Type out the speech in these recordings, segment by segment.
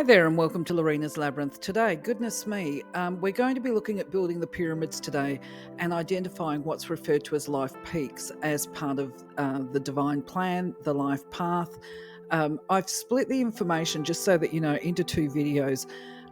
there and welcome to Lorena's Labyrinth. Today, goodness me, we're going to be looking at building the pyramids today and identifying what's referred to as life peaks as part of the divine plan, the life path. I've split the information, just so that you know, into two videos,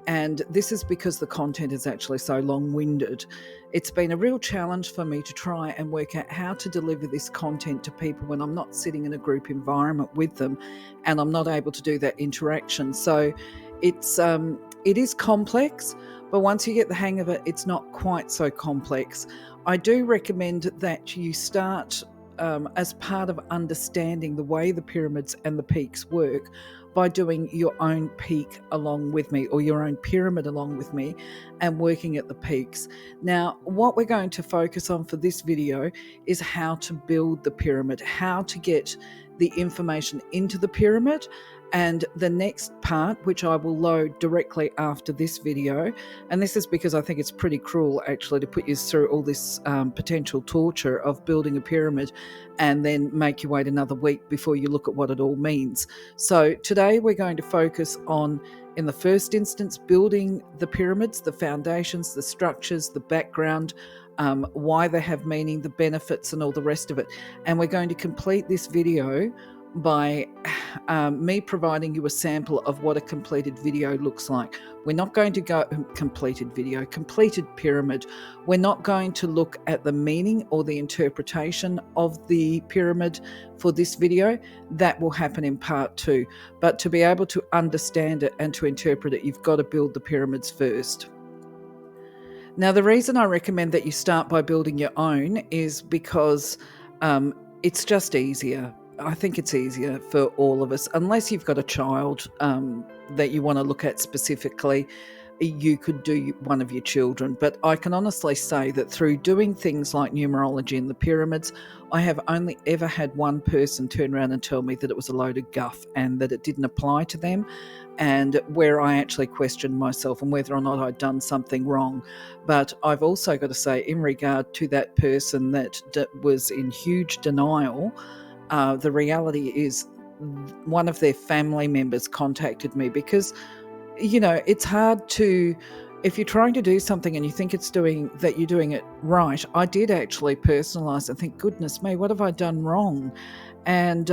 and this is because the content is actually so long-winded. It's been a real challenge for me to try and work out how to deliver this content to people when I'm not sitting in a group environment with them and I'm not able to do that interaction. So it is complex, but once you get the hang of it, it's not quite so complex. I do recommend that you start as part of understanding the way the pyramids and the peaks work by doing your own peak along with me, or your own pyramid along with me, and working at the peaks. Now, what we're going to focus on for this video is how to build the pyramid, how to get the information into the pyramid. And the next part, which I will load directly after this video, and this is because I think it's pretty cruel actually to put you through all this potential torture of building a pyramid and then make you wait another week before you look at what it all means. So today we're going to focus on, in the first instance, building the pyramids, the foundations, the structures, the background, why they have meaning, the benefits, and all the rest of it. And we're going to complete this video by me providing you a sample of what a completed video looks like. We're not going to go completed pyramid. We're not going to look at the meaning or the interpretation of the pyramid for this video. That will happen in part 2. But to be able to understand it and to interpret it, you've got to build the pyramids first. Now, the reason I recommend that you start by building your own is because it's just easier. I think it's easier for all of us, unless you've got a child that you want to look at specifically. You could do one of your children, but I can honestly say that through doing things like numerology and the pyramids, I have only ever had one person turn around and tell me that it was a load of guff and that it didn't apply to them, and where I actually questioned myself and whether or not I'd done something wrong. But I've also got to say, in regard to that person that was in huge denial, the reality is one of their family members contacted me because, you know, it's hard to, if you're trying to do something and you think that you're doing it right. I did actually personalize and think, goodness me, what have I done wrong? And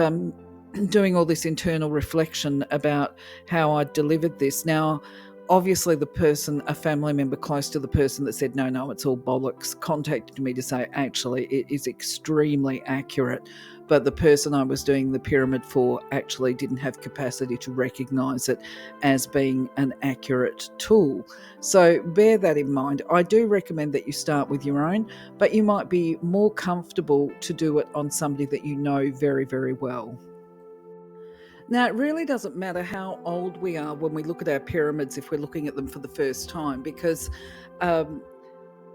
doing all this internal reflection about how I delivered this. Now, obviously the person, a family member close to the person that said, no, it's all bollocks, contacted me to say, actually, it is extremely accurate. But the person I was doing the pyramid for actually didn't have capacity to recognize it as being an accurate tool. So bear that in mind. I do recommend that you start with your own, but you might be more comfortable to do it on somebody that you know very, very well. Now, it really doesn't matter how old we are when we look at our pyramids if we're looking at them for the first time, because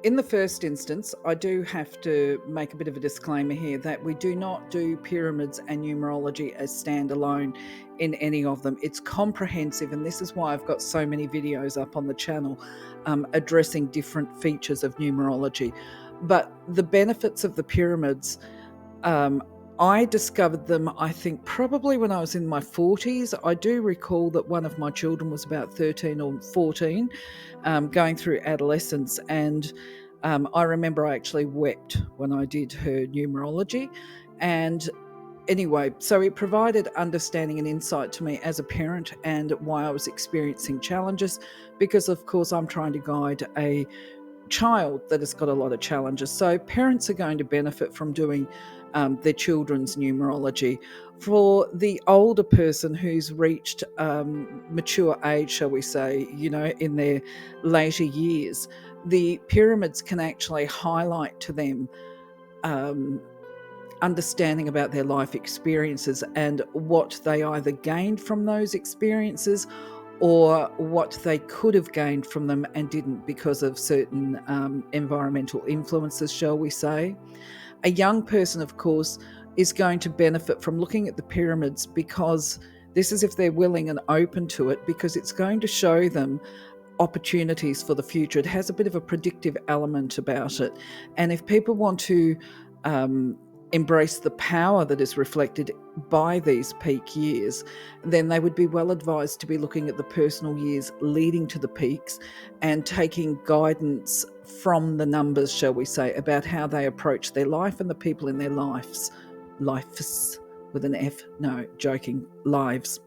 in the first instance, I do have to make a bit of a disclaimer here that we do not do pyramids and numerology as standalone in any of them. It's comprehensive, and this is why I've got so many videos up on the channel addressing different features of numerology. But the benefits of the pyramids, I discovered them, I think, probably when I was in my 40s. I do recall that one of my children was about 13 or 14, going through adolescence, and I remember I actually wept when I did her numerology. And anyway, so it provided understanding and insight to me as a parent and why I was experiencing challenges, because of course I'm trying to guide a child that has got a lot of challenges. So parents are going to benefit from doing their children's numerology. For the older person who's reached mature age, shall we say, you know, in their later years, the pyramids can actually highlight to them understanding about their life experiences and what they either gained from those experiences or what they could have gained from them and didn't because of certain environmental influences, shall we say. A young person, of course, is going to benefit from looking at the pyramids, because this is if they're willing and open to it, because it's going to show them opportunities for the future. It has a bit of a predictive element about it. And if people want to embrace the power that is reflected by these peak years, then they would be well advised to be looking at the personal years leading to the peaks and taking guidance from the numbers, shall we say, about how they approach their life and the people in their lives with an F, no, joking, lives.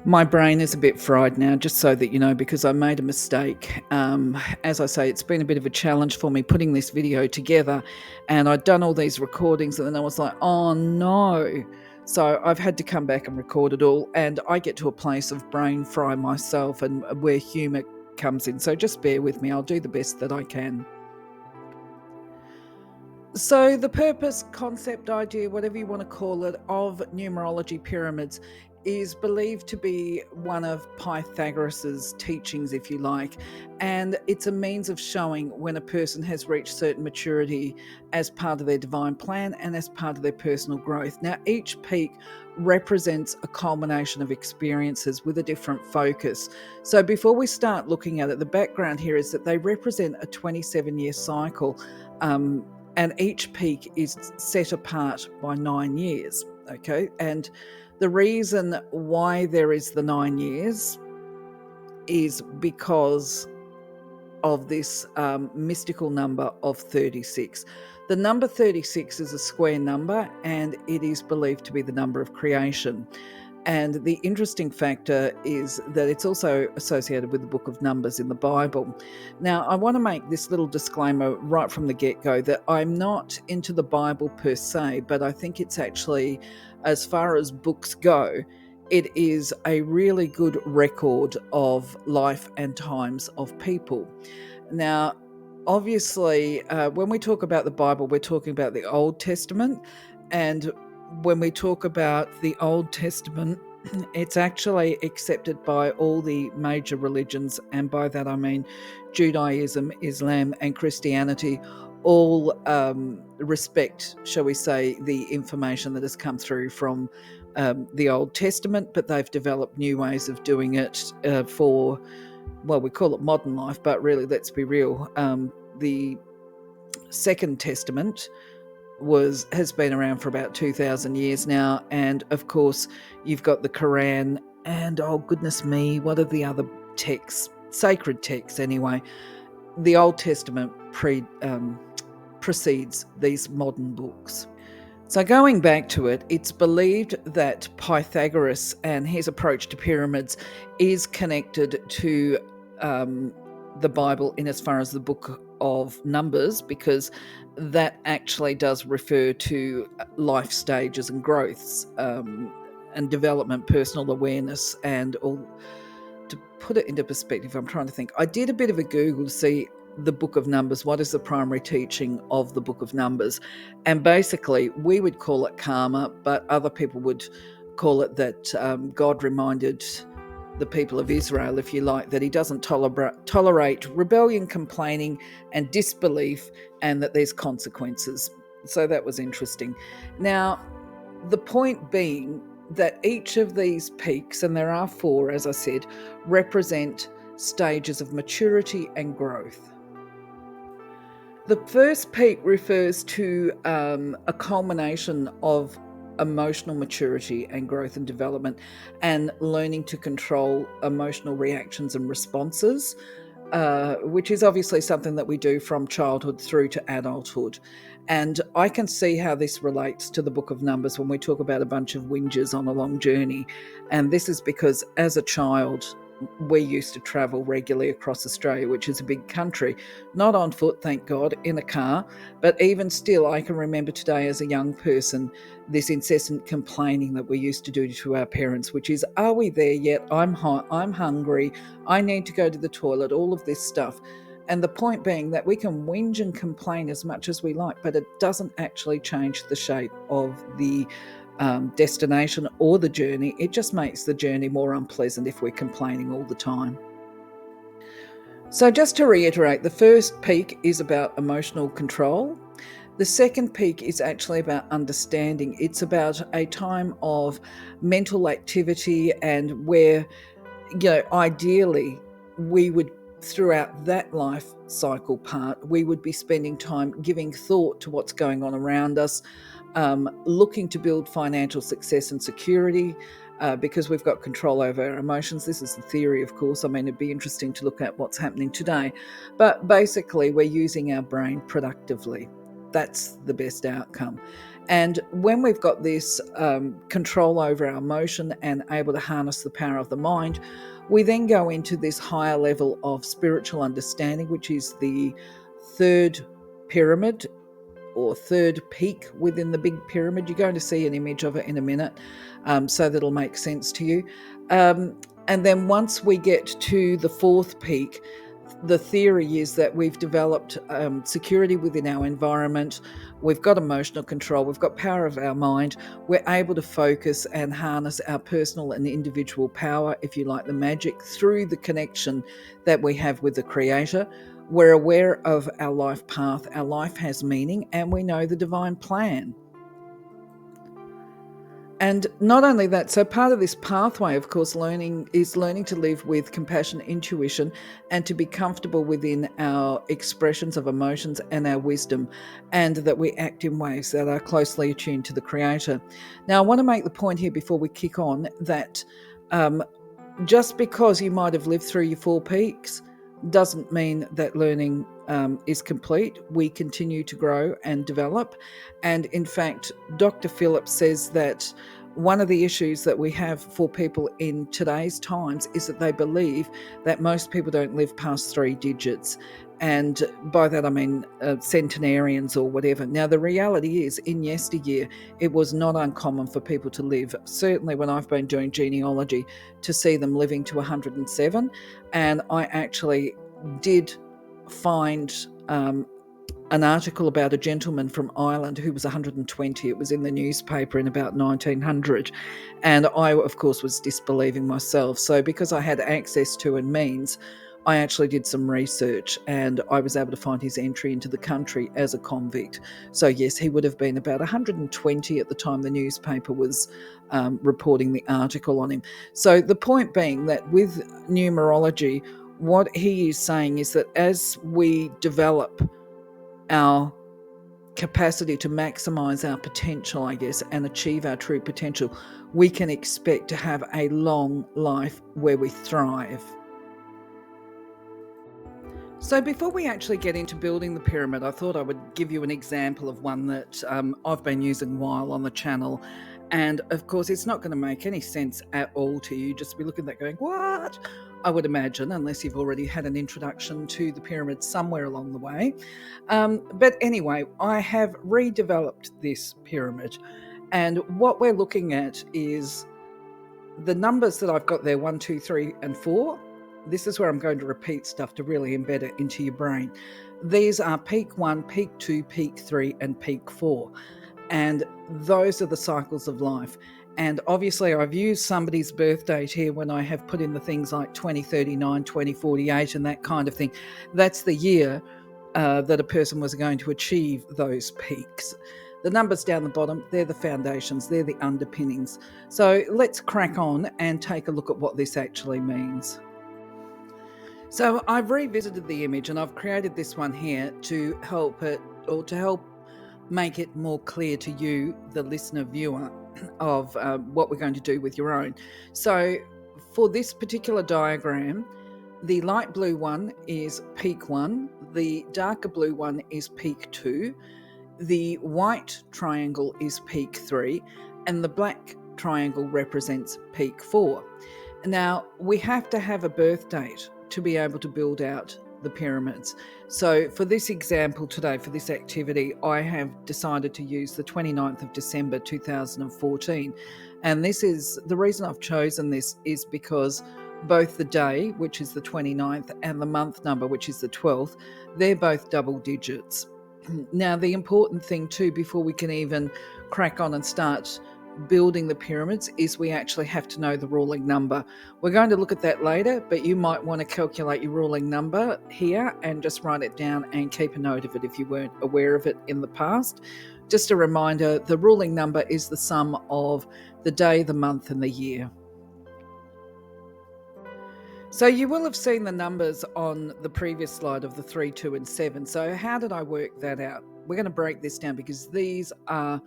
My brain is a bit fried now, just so that you know, because I made a mistake. As I say, it's been a bit of a challenge for me putting this video together, and I'd done all these recordings, and then I was like, oh no. So I've had to come back and record it all, and I get to a place of brain fry myself and where humour comes in. So just bear with me. I'll do the best that I can. So the purpose, concept, idea, whatever you want to call it, of numerology pyramids is believed to be one of Pythagoras's teachings, if you like, and it's a means of showing when a person has reached certain maturity as part of their divine plan and as part of their personal growth. Now, each peak represents a culmination of experiences with a different focus. So before we start looking at it, the background here is that they represent a 27-year cycle, and each peak is set apart by 9 years, okay? And the reason why there is the 9 years is because of this mystical number of 36. The number 36 is a square number, and it is believed to be the number of creation. And the interesting factor is that it's also associated with the book of Numbers in the Bible. Now, I want to make this little disclaimer right from the get-go that I'm not into the Bible per se, but I think it's actually, as far as books go, it is a really good record of life and times of people. Now, obviously, when we talk about the Bible, we're talking about the Old Testament, and when we talk about the Old Testament, it's actually accepted by all the major religions, and by that I mean Judaism, Islam, and Christianity. All respect, shall we say, the information that has come through from the Old Testament, but they've developed new ways of doing it for, well, we call it modern life, but really, let's be real, the Second Testament has been around for about 2,000 years now, and of course you've got the Quran, and oh goodness me, what are the other texts, sacred texts anyway. The Old Testament precedes these modern books. So going back to it, it's believed that Pythagoras and his approach to pyramids is connected to the Bible in as far as the book of Numbers, because that actually does refer to life stages and growths and development, personal awareness, and all. To put it into perspective, I'm trying to think. I did a bit of a Google to see the book of Numbers, what is the primary teaching of the book of Numbers, and basically we would call it karma, but other people would call it that God reminded the people of Israel, if you like, that he doesn't tolerate rebellion, complaining, and disbelief, and that there's consequences. So that was interesting. Now, the point being that each of these peaks, and there are 4, as I said, represent stages of maturity and growth. The first peak refers to a culmination of emotional maturity and growth and development, and learning to control emotional reactions and responses, which is obviously something that we do from childhood through to adulthood. And I can see how this relates to the book of Numbers when we talk about a bunch of whingers on a long journey. And this is because as a child, we used to travel regularly across Australia, which is a big country, not on foot, thank God, in a car. But even still, I can remember today as a young person, this incessant complaining that we used to do to our parents, which is, are we there yet? I'm hungry. I need to go to the toilet, all of this stuff. And the point being that we can whinge and complain as much as we like, but it doesn't actually change the shape of the destination or the journey. It just makes the journey more unpleasant if we're complaining all the time. So just to reiterate, the first peak is about emotional control. The second peak is actually about understanding. It's about a time of mental activity, and where, ideally we would throughout that life cycle part, we would be spending time giving thought to what's going on around us, looking to build financial success and security, because we've got control over our emotions. This is the theory, of course. I mean, it'd be interesting to look at what's happening today. But basically, we're using our brain productively. That's the best outcome. And when we've got this control over our emotion and able to harness the power of the mind, we then go into this higher level of spiritual understanding, which is the third pyramid or third peak within the big pyramid. You're going to see an image of it in a minute, so that'll make sense to you. And then once we get to the fourth peak, the theory is that we've developed security within our environment, we've got emotional control, we've got power of our mind, we're able to focus and harness our personal and individual power, if you like, the magic, through the connection that we have with the Creator. We're aware of our life path, our life has meaning, and we know the divine plan. And not only that, so part of this pathway, of course, learning to live with compassion, intuition, and to be comfortable within our expressions of emotions and our wisdom, and that we act in ways that are closely attuned to the Creator. Now, I want to make the point here before we kick on that just because you might have lived through your four peaks doesn't mean that learning is complete. We continue to grow and develop. And in fact, Dr. Phillips says that one of the issues that we have for people in today's times is that they believe that most people don't live past 3 digits. And by that, I mean centenarians or whatever. Now, the reality is, in yesteryear, it was not uncommon for people to live, certainly when I've been doing genealogy, to see them living to 107. And I actually did find an article about a gentleman from Ireland who was 120. It was in the newspaper in about 1900. And I, of course, was disbelieving myself. So because I had access to and means, I actually did some research and I was able to find his entry into the country as a convict. So yes, he would have been about 120 at the time the newspaper was reporting the article on him. So the point being that with numerology, what he is saying is that as we develop our capacity to maximize our potential, I guess, and achieve our true potential, we can expect to have a long life where we thrive. So before we actually get into building the pyramid, I thought I would give you an example of one that I've been using a while on the channel. And of course, it's not going to make any sense at all to you. Just be looking at that going, what? I would imagine, unless you've already had an introduction to the pyramid somewhere along the way. But anyway, I have redeveloped this pyramid. And what we're looking at is the numbers that I've got there, 1, 2, 3, and 4. This is where I'm going to repeat stuff to really embed it into your brain. These are peak 1, peak 2, peak 3, and peak 4. And those are the cycles of life. And obviously I've used somebody's birth date here when I have put in the things like 2039, 2048 and that kind of thing. That's the year that a person was going to achieve those peaks. The numbers down the bottom, they're the foundations, they're the underpinnings. So let's crack on and take a look at what this actually means. So I've revisited the image and I've created this one here to help it, or to help make it more clear to you, the listener viewer, of what we're going to do with your own. So for this particular diagram, the light blue one is peak 1, the darker blue one is peak 2, the white triangle is peak 3, and the black triangle represents peak 4. Now, we have to have a birth date to be able to build out the pyramids. So for this example today, for this activity, I have decided to use the 29th of December 2014. And this is the reason I've chosen this is because both the day, which is the 29th, and the month number, which is the 12th, they're both double digits. Now, the important thing too, before we can even crack on and start building the pyramids, is we actually have to know the ruling number. We're going to look at that later, but you might want to calculate your ruling number here and just write it down and keep a note of it if you weren't aware of it in the past. Just a reminder, the ruling number is the sum of the day, the month, and the year. So you will have seen the numbers on the previous slide of the 3, 2, and 7. So how did I work that out? We're going to break this down because these are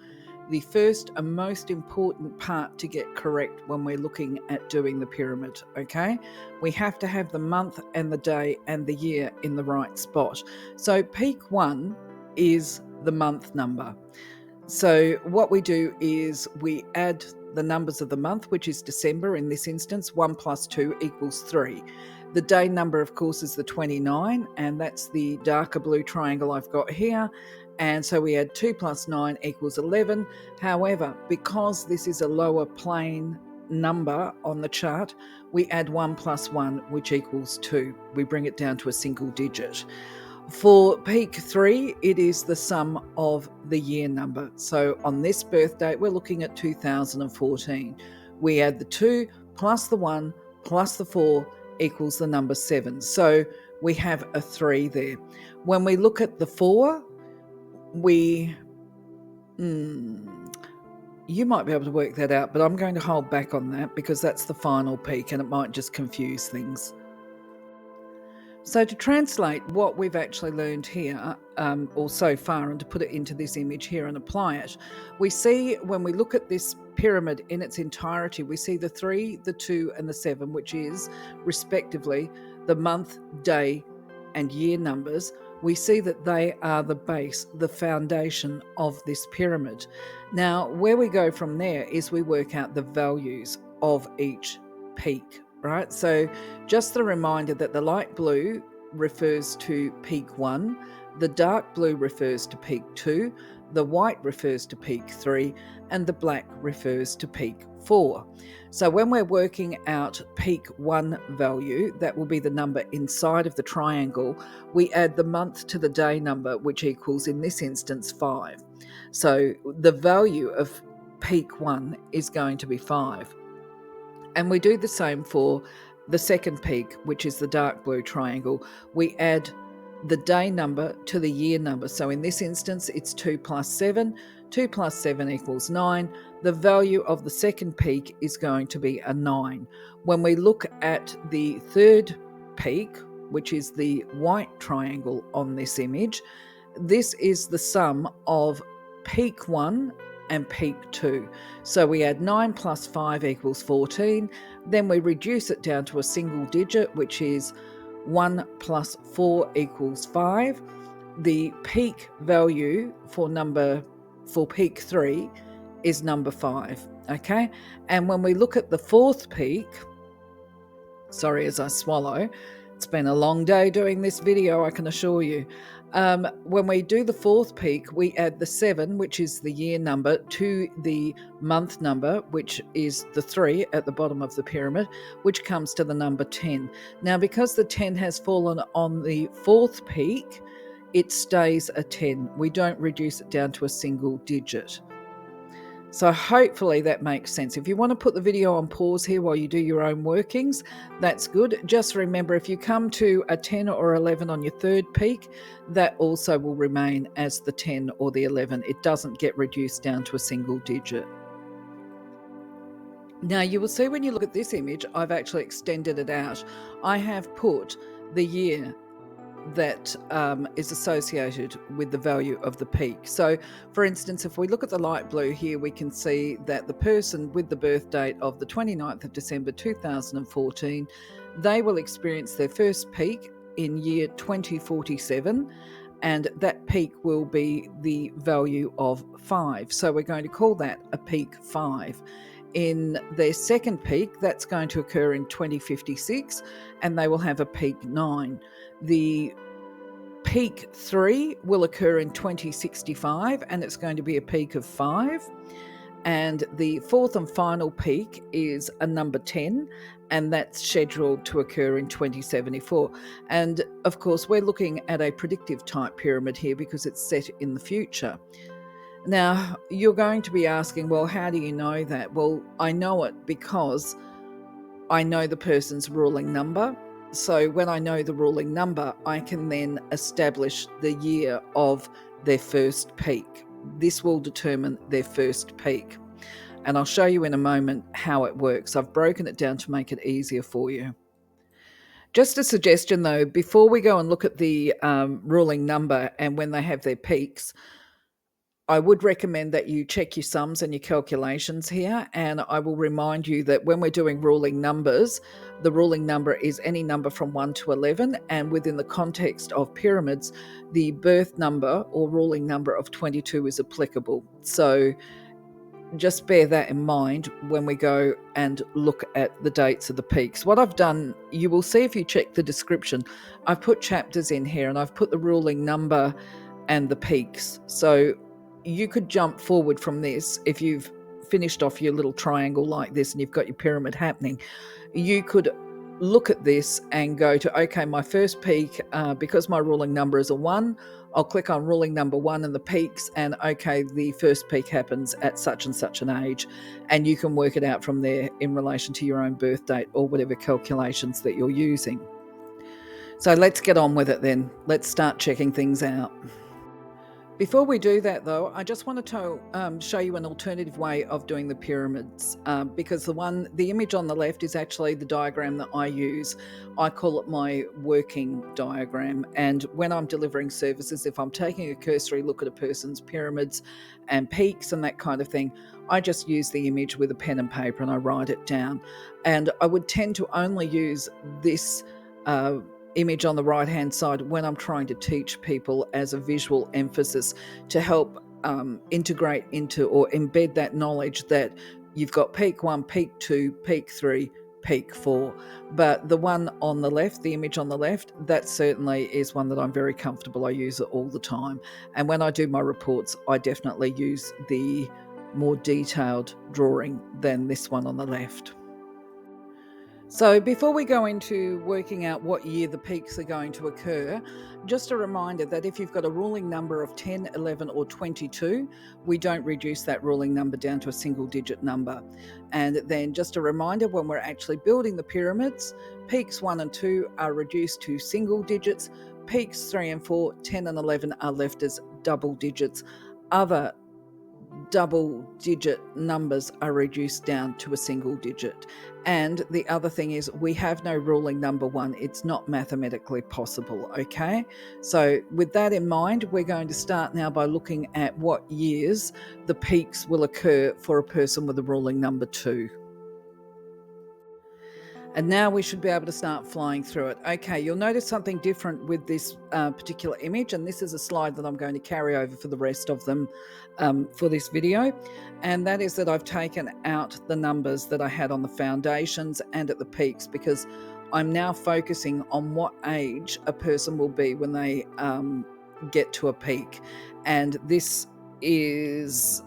the first and most important part to get correct when we're looking at doing the pyramid, okay? We have to have the month and the day and the year in the right spot. So peak 1 is the month number. So what we do is we add the numbers of the month, which is December in this instance. 1 plus 2 equals 3. The day number, of course, is the 29, and that's the darker blue triangle I've got here. And so we add 2 plus 9 equals 11. However, because this is a lower plane number on the chart, we add 1 plus 1, which equals 2. We bring it down to a single digit. For peak 3, it is the sum of the year number. So on this birth date, we're looking at 2014. We add the 2 plus the 1 plus the 4 equals the number 7. So we have a 3 there. When we look at the 4, you might be able to work that out, but I'm going to hold back on that because that's the final peak and it might just confuse things. So to translate what we've actually learned here, or so far, and to put it into this image here and apply it, we see when we look at this pyramid in its entirety, we see the 3, the 2, and the 7, which is respectively the month, day, and year numbers. We see that they are the base, the foundation of this pyramid. Now, where we go from there is we work out the values of each peak, right? So just the reminder that the light blue refers to peak 1, the dark blue refers to peak 2, the white refers to peak 3, and the black refers to peak 4. So when we're working out peak 1 value, that will be the number inside of the triangle, we add the month to the day number, which equals, in this instance, 5. So the value of peak 1 is going to be 5. And we do the same for the second peak, which is the dark blue triangle. We add the day number to the year number. So in this instance, it's 2 plus 7. 2 plus 7 equals 9. The value of the second peak is going to be a 9. When we look at the third peak, which is the white triangle on this image, this is the sum of peak 1 and peak 2. So we add 9 plus 5 equals 14. Then we reduce it down to a single digit, which is 1 plus 4 equals 5. The peak value for peak 3 is number 5. Okay. And when we look at the fourth peak, sorry as I swallow, it's been a long day doing this video, I can assure you. When we do the fourth peak, we add the 7, which is the year number, to the month number, which is the 3 at the bottom of the pyramid, which comes to the number 10. Now, because the 10 has fallen on the fourth peak, it stays a 10. We don't reduce it down to a single digit. So hopefully that makes sense. If you want to put the video on pause here while you do your own workings, that's good. Just remember, if you come to a 10 or 11 on your third peak, that also will remain as the 10 or the 11. It doesn't get reduced down to a single digit. Now you will see when you look at this image, I've actually extended it out. I have put the year that is associated with the value of the peak. So for instance, if we look at the light blue here, we can see that the person with the birth date of the 29th of December 2014, they will experience their first peak in year 2047, and that peak will be the value of 5. So we're going to call that a peak 5. In their second peak, that's going to occur in 2056, and they will have a peak 9. The peak 3 will occur in 2065, and it's going to be a peak of 5. And the fourth and final peak is a number 10, and that's scheduled to occur in 2074. And of course, we're looking at a predictive type pyramid here because it's set in the future. Now, you're going to be asking, well, how do you know that? Well, I know it because I know the person's ruling number. So when I know the ruling number, I can then establish the year of their first peak. This will determine their first peak. And I'll show you in a moment how it works. I've broken it down to make it easier for you. Just a suggestion though, before we go and look at the ruling number and when they have their peaks, I would recommend that you check your sums and your calculations here. And I will remind you that when we're doing ruling numbers, the ruling number is any number from 1 to 11. And within the context of pyramids, the birth number or ruling number of 22 is applicable. So just bear that in mind when we go and look at the dates of the peaks. What I've done, you will see if you check the description, I've put chapters in here and I've put the ruling number and the peaks. So you could jump forward from this if you've finished off your little triangle like this and you've got your pyramid happening. You could look at this and go to, okay, my first peak, because my ruling number is a 1, I'll click on ruling number 1 and the peaks, and okay, the first peak happens at such and such an age, and you can work it out from there in relation to your own birth date or whatever calculations that you're using. So let's get on with it then. Let's start checking things out. Before we do that, though, I just wanted to show you an alternative way of doing the pyramids, because the image on the left is actually the diagram that I use. I call it my working diagram. And when I'm delivering services, if I'm taking a cursory look at a person's pyramids and peaks and that kind of thing, I just use the image with a pen and paper and I write it down. And I would tend to only use this image on the right hand side when I'm trying to teach people as a visual emphasis to help integrate into or embed that knowledge that you've got peak 1, peak 2, peak 3, peak 4. But the one on the left, the image on the left, that certainly is one that I'm very comfortable. I use it all the time. And when I do my reports, I definitely use the more detailed drawing than this one on the left. So before we go into working out what year the peaks are going to occur, just a reminder that if you've got a ruling number of 10, 11 or 22, we don't reduce that ruling number down to a single digit number. And then just a reminder, when we're actually building the pyramids, peaks 1 and 2 are reduced to single digits, peaks 3 and 4, 10 and 11 are left as double digits. Other double digit numbers are reduced down to a single digit. And the other thing is we have no ruling number 1. It's not mathematically possible, okay? So with that in mind, we're going to start now by looking at what years the peaks will occur for a person with a ruling number 2. And now we should be able to start flying through it. Okay, you'll notice something different with this particular image, and this is a slide that I'm going to carry over for the rest of them for this video. And that is that I've taken out the numbers that I had on the foundations and at the peaks, because I'm now focusing on what age a person will be when they get to a peak. And this is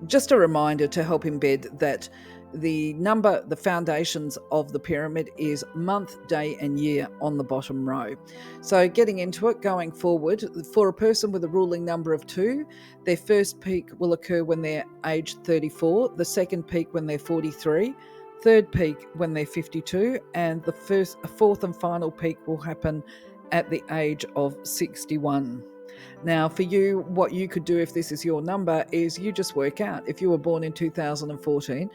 just a reminder to help embed that the foundations of the pyramid is month, day, and year on the bottom row. So getting into it, going forward, for a person with a ruling number of 2, their first peak will occur when they're aged 34, the second peak when they're 43, third peak when they're 52, and the fourth and final peak will happen at the age of 61. Now, for you, what you could do if this is your number is you just work out. If you were born in 2014,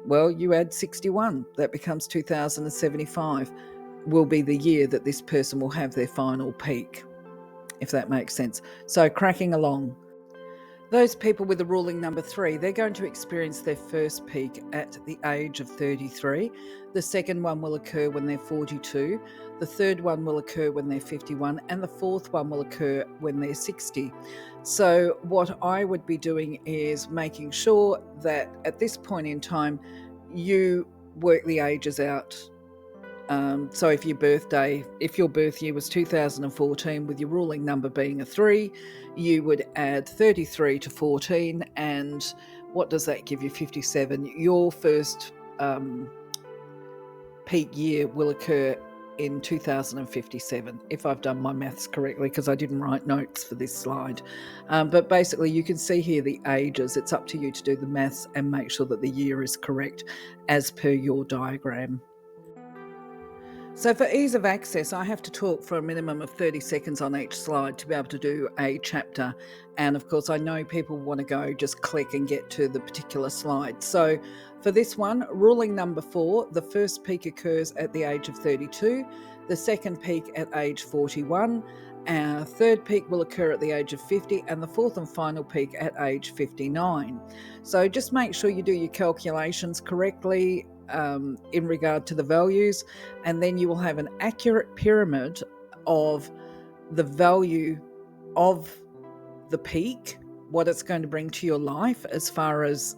well, you add 61. That becomes 2075 will be the year that this person will have their final peak, if that makes sense. So cracking along. Those people with a ruling number 3, they're going to experience their first peak at the age of 33. The second one will occur when they're 42. The third one will occur when they're 51. And the fourth one will occur when they're 60. So what I would be doing is making sure that at this point in time, you work the ages out. So if your birth year was 2014 with your ruling number being a 3, you would add 33 to 14, and what does that give you? 57. Your first peak year will occur in 2057, if I've done my maths correctly, because I didn't write notes for this slide. But basically you can see here the ages. It's up to you to do the maths and make sure that the year is correct as per your diagram. So for ease of access, I have to talk for a minimum of 30 seconds on each slide to be able to do a chapter. And of course, I know people want to go just click and get to the particular slide. So for this one, ruling number 4, the first peak occurs at the age of 32. the second peak at age 41, our third peak will occur at the age of 50, and the fourth and final peak at age 59. So just make sure you do your calculations correctly in regard to the values, and then you will have an accurate pyramid of the value of the peak, what it's going to bring to your life as far as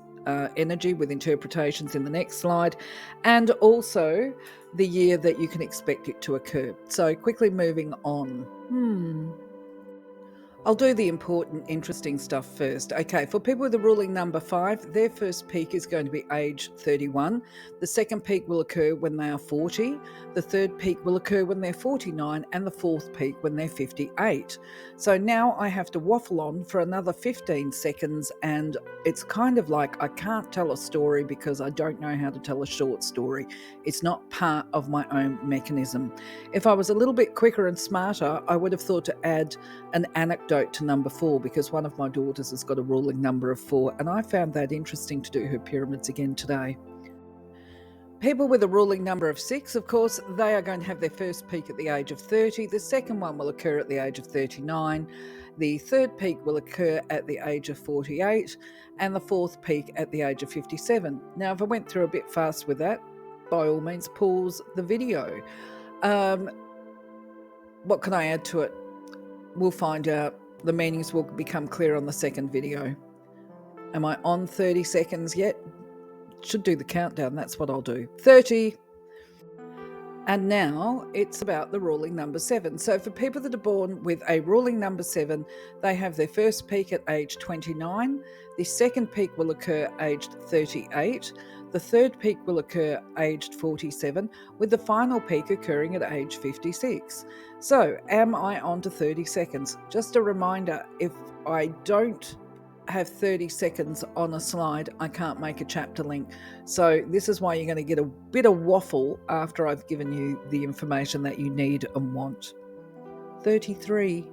energy, with interpretations in the next slide, and also the year that you can expect it to occur. So quickly moving on. I'll do the important, interesting stuff first. Okay, for people with the ruling number 5, their first peak is going to be age 31. The second peak will occur when they are 40. The third peak will occur when they're 49, and the fourth peak when they're 58. So now I have to waffle on for another 15 seconds, and it's kind of like I can't tell a story because I don't know how to tell a short story. It's not part of my own mechanism. If I was a little bit quicker and smarter, I would have thought to add an anecdote to number 4, because one of my daughters has got a ruling number of 4, and I found that interesting to do her pyramids again today. People with a ruling number of 6, of course, they are going to have their first peak at the age of 30. The second one will occur at the age of 39. The third peak will occur at the age of 48, and the fourth peak at the age of 57. Now, if I went through a bit fast with that, by all means, pause the video. What can I add to it? We'll find out. The meanings will become clear on the second video. Am I on 30 seconds yet? Should do the countdown. That's what I'll do. 30. And now it's about the ruling number 7. So for people that are born with a ruling number 7, they have their first peak at age 29. The second peak will occur aged 38. The third peak will occur aged 47, with the final peak occurring at age 56. So am I on to 30 seconds? Just a reminder, if I don't have 30 seconds on a slide, I can't make a chapter link. So this is why you're going to get a bit of waffle after I've given you the information that you need and want. 33.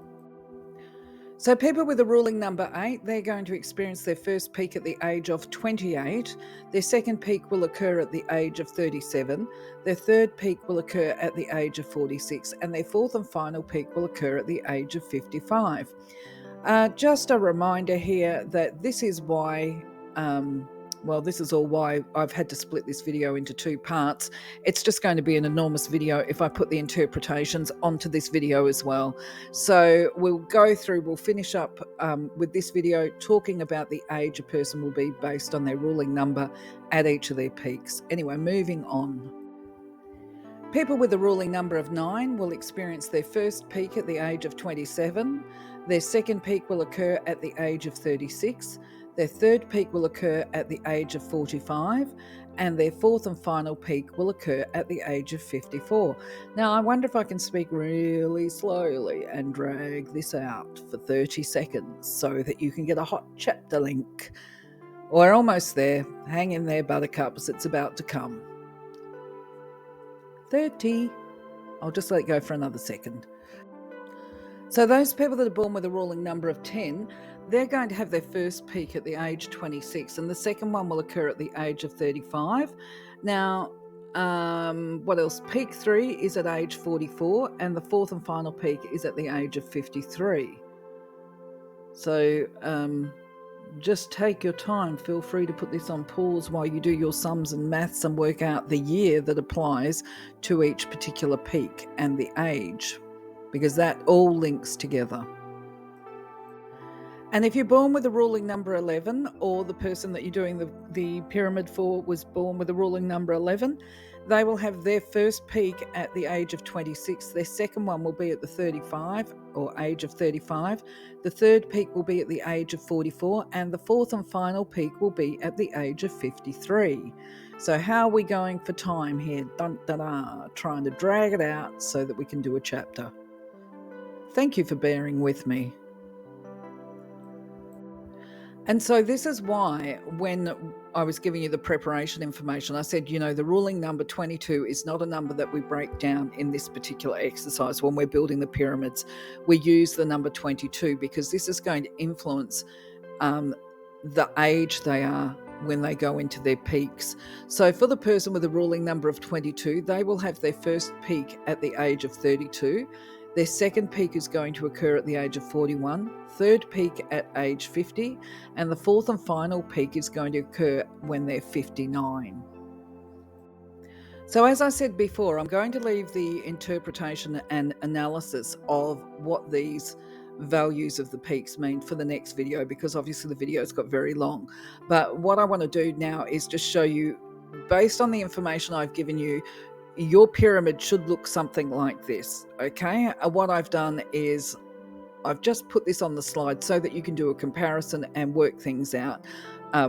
So people with a ruling number 8, they're going to experience their first peak at the age of 28. Their second peak will occur at the age of 37. Their third peak will occur at the age of 46. And their fourth and final peak will occur at the age of 55. Just a reminder here that this is why, this is all why I've had to split this video into 2 parts. It's just going to be an enormous video if I put the interpretations onto this video as well. So we'll finish up with this video talking about the age a person will be based on their ruling number at each of their peaks. Anyway, moving on. People with a ruling number of 9 will experience their first peak at the age of 27. Their second peak will occur at the age of 36. Their third peak will occur at the age of 45. And their fourth and final peak will occur at the age of 54. Now, I wonder if I can speak really slowly and drag this out for 30 seconds so that you can get a hot chapter link. We're almost there. Hang in there, buttercups. It's about to come. 30. I'll just let it go for another second. So those people that are born with a ruling number of 10, they're going to have their first peak at the age 26, and the second one will occur at the age of 35. Now, what else? Peak 3 is at age 44, and the fourth and final peak is at the age of 53. So just take your time. Feel free to put this on pause while you do your sums and maths and work out the year that applies to each particular peak and the age, because that all links together. And if you're born with a ruling number 11, or the person that you're doing the pyramid for was born with a ruling number 11, they will have their first peak at the age of 26. Their second one will be at the 35 or age of 35. The third peak will be at the age of 44, and the fourth and final peak will be at the age of 53. So how are we going for time here? Dun, dun, dun, trying to drag it out so that we can do a chapter. Thank you for bearing with me. And so this is why when I was giving you the preparation information, I said, the ruling number 22 is not a number that we break down in this particular exercise. When we're building the pyramids, we use the number 22 because this is going to influence the age they are when they go into their peaks. So for the person with a ruling number of 22, they will have their first peak at the age of 32. Their second peak is going to occur at the age of 41, third peak at age 50, and the fourth and final peak is going to occur when they're 59. So as I said before, I'm going to leave the interpretation and analysis of what these values of the peaks mean for the next video, because obviously the video's got very long. But what I want to do now is just show you, based on the information I've given you, your pyramid should look something like this, okay? What I've done is I've just put this on the slide so that you can do a comparison and work things out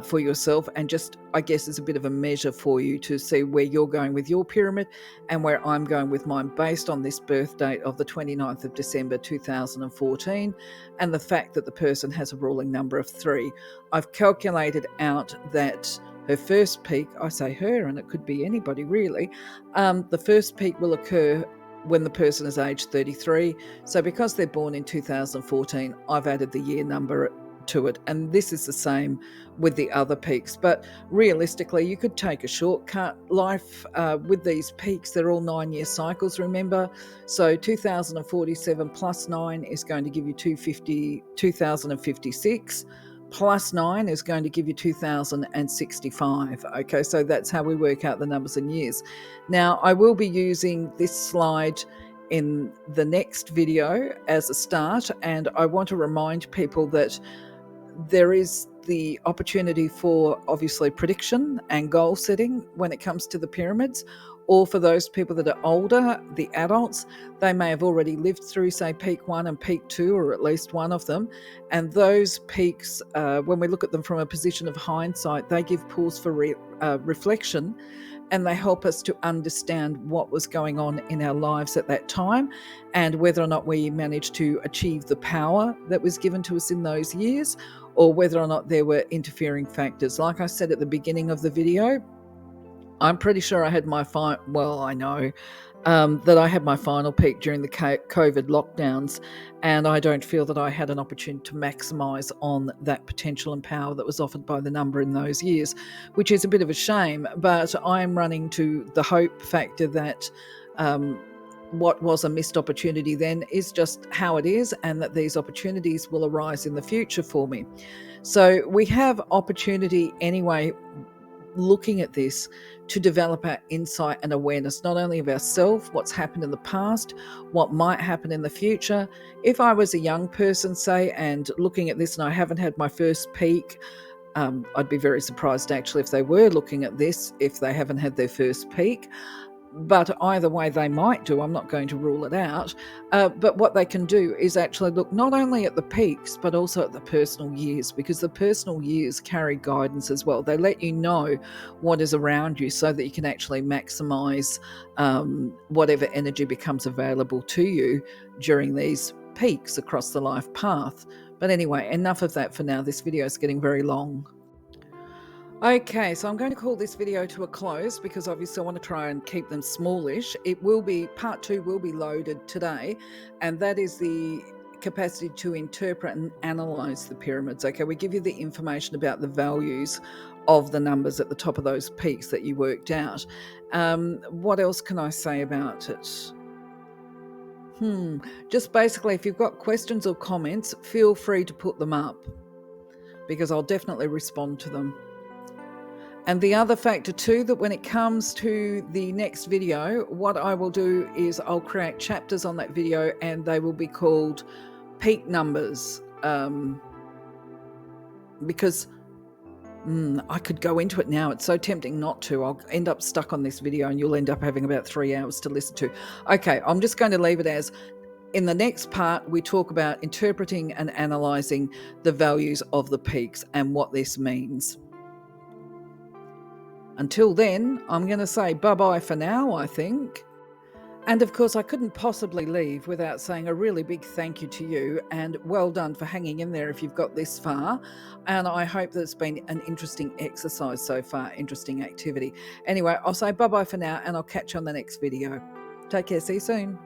for yourself, and just, I guess, is a bit of a measure for you to see where you're going with your pyramid and where I'm going with mine, based on this birth date of the 29th of December 2014 and the fact that the person has a ruling number of 3. I've calculated out that her first peak, I say her, and it could be anybody really, the first peak will occur when the person is aged 33. So because they're born in 2014, I've added the year number to it, and this is the same with the other peaks. But realistically, you could take a shortcut life with these peaks. They're all 9-year cycles, remember. So 2047 plus 9 is going to give you 2056. Plus 9 is going to give you 2065. Okay, so that's how we work out the numbers and years. Now, I will be using this slide in the next video as a start, and I want to remind people that there is the opportunity for, obviously, prediction and goal setting when it comes to the pyramids. Or for those people that are older, the adults, they may have already lived through, say, peak 1 and peak 2, or at least one of them. And those peaks, when we look at them from a position of hindsight, they give pause for reflection, and they help us to understand what was going on in our lives at that time, and whether or not we managed to achieve the power that was given to us in those years, or whether or not there were interfering factors. Like I said at the beginning of the video, I'm pretty sure I had my I know that I had my final peak during the COVID lockdowns, and I don't feel that I had an opportunity to maximise on that potential and power that was offered by the number in those years, which is a bit of a shame. But I'm running to the hope factor that what was a missed opportunity then is just how it is, and that these opportunities will arise in the future for me. So we have opportunity anyway, looking at this, to develop our insight and awareness, not only of ourselves, what's happened in the past, what might happen in the future. If I was a young person, say, and looking at this and I haven't had my first peak, I'd be very surprised actually if they were looking at this, if they haven't had their first peak. But either way, they might do. I'm not going to rule it out. But what they can do is actually look not only at the peaks, but also at the personal years, because the personal years carry guidance as well. They let you know what is around you so that you can actually maximize whatever energy becomes available to you during these peaks across the life path. But anyway, enough of that for now. This video is getting very long. Okay, so I'm going to call this video to a close, because obviously I want to try and keep them smallish. It will be, part 2 will be loaded today, and that is the capacity to interpret and analyze the pyramids. Okay, we give you the information about the values of the numbers at the top of those peaks that you worked out. What else can I say about it? Just basically, if you've got questions or comments, feel free to put them up, because I'll definitely respond to them. And the other factor too, that when it comes to the next video, what I will do is I'll create chapters on that video, and they will be called peak numbers, because I could go into it now. It's so tempting not to. I'll end up stuck on this video and you'll end up having about 3 hours to listen to. Okay, I'm just going to leave it as, in the next part, we talk about interpreting and analysing the values of the peaks and what this means. Until then, I'm going to say bye-bye for now, I think. And of course, I couldn't possibly leave without saying a really big thank you to you, and well done for hanging in there if you've got this far. And I hope that it's been an interesting exercise so far, interesting activity. Anyway, I'll say bye-bye for now, and I'll catch you on the next video. Take care, see you soon.